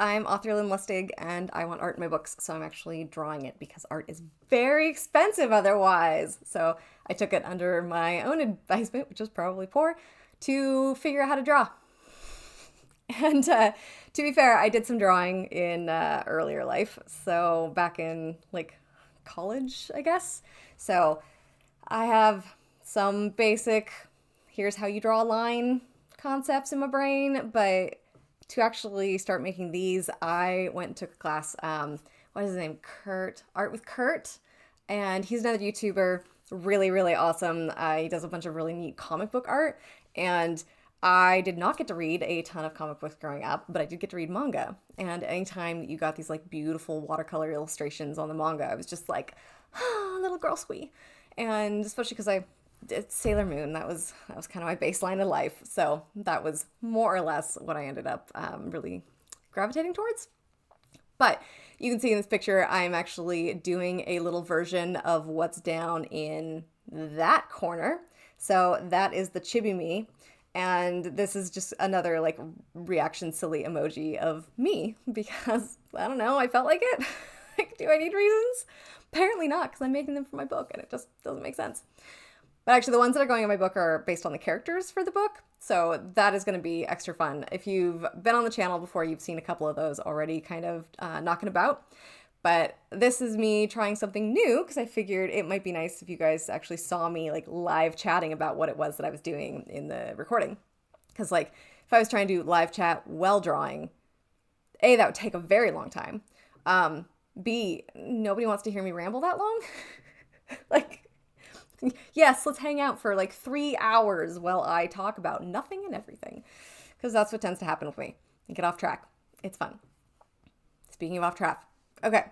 I'm author Lin Lustig, and I want art in my books, so I'm actually drawing it because art is very expensive otherwise. So I took it under my own advisement, which was probably poor, to figure out how to draw. And to be fair, I did some drawing in earlier life, so back in like college, I guess. So I have some basic, here's how you draw a line concepts in my brain, but to actually start making these, I went and took a class, what is his name? Art with Kurt. And he's another YouTuber, really, really awesome. He does a bunch of really neat comic book art. And I did not get to read a ton of comic books growing up, but I did get to read manga. And anytime that you got these like beautiful watercolor illustrations on the manga, I was just like, ah, little girl squee. And especially because I did Sailor Moon, that was kind of my baseline in life. So that was more or less what I ended up really gravitating towards. But you can see in this picture, I'm actually doing a little version of what's down in that corner. So that is the chibi me. And this is just another like reaction silly emoji of me because I don't know, I felt like it. Like, do I need reasons? Apparently not, because I'm making them for my book and it just doesn't make sense. But actually the ones that are going in my book are based on the characters for the book. So that is going to be extra fun. If you've been on the channel before, you've seen a couple of those already kind of knocking about. But this is me trying something new because I figured it might be nice if you guys actually saw me like live chatting about what it was that I was doing in the recording. Because like if I was trying to do live chat while drawing, A, that would take a very long time. B, nobody wants to hear me ramble that long. Like, yes, let's hang out for like 3 hours while I talk about nothing and everything. Because that's what tends to happen with me. I get off track. It's fun. Speaking of off track. Okay,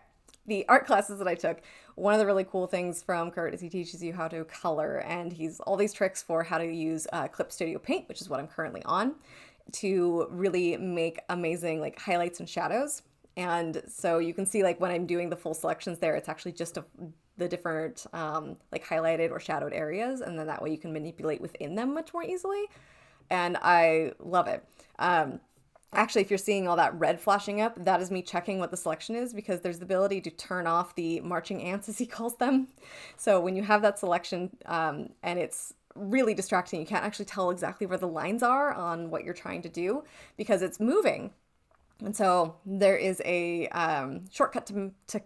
the art classes that I took, one of the really cool things from Kurt is he teaches you how to color, and he's all these tricks for how to use Clip Studio Paint, which is what I'm currently on, to really make amazing like highlights and shadows. And so you can see like when I'm doing the full selections there, it's actually just the different like highlighted or shadowed areas, and then that way you can manipulate within them much more easily. And I love it. Actually, if you're seeing all that red flashing up, that is me checking what the selection is because there's the ability to turn off the marching ants, as he calls them. So when you have that selection and it's really distracting, you can't actually tell exactly where the lines are on what you're trying to do because it's moving. And so there is a shortcut to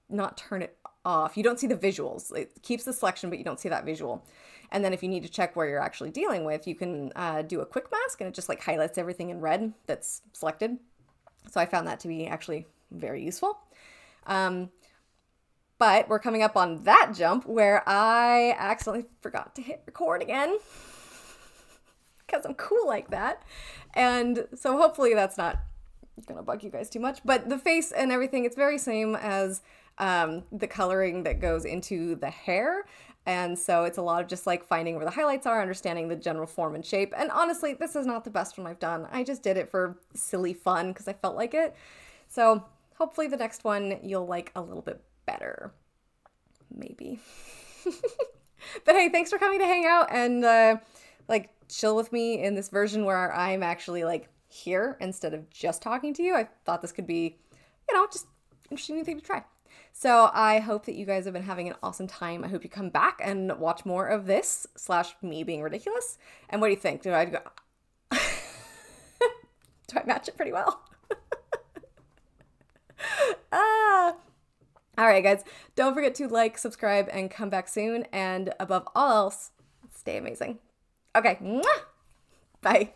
not turn it off. You don't see the visuals. It keeps the selection, but you don't see that visual. And then if you need to check where you're actually dealing with, you can do a quick mask and it just like highlights everything in red that's selected. So I found that to be actually very useful. But we're coming up on that jump where I accidentally forgot to hit record again because I'm cool like that. And so hopefully that's not gonna bug you guys too much, but the face and everything, it's very same as the coloring that goes into the hair. And so it's a lot of just like finding where the highlights are, understanding the general form and shape. And honestly, this is not the best one I've done. I just did it for silly fun because I felt like it. So hopefully the next one you'll like a little bit better. Maybe. But hey, thanks for coming to hang out and like chill with me in this version where I'm actually like here instead of just talking to you. I thought this could be, just interesting new thing to try. So I hope that you guys have been having an awesome time. I hope you come back and watch more of this / me being ridiculous. And what do you think? Do I match it pretty well? All right, guys. Don't forget to like, subscribe, and come back soon. And above all else, stay amazing. Okay. Mwah! Bye.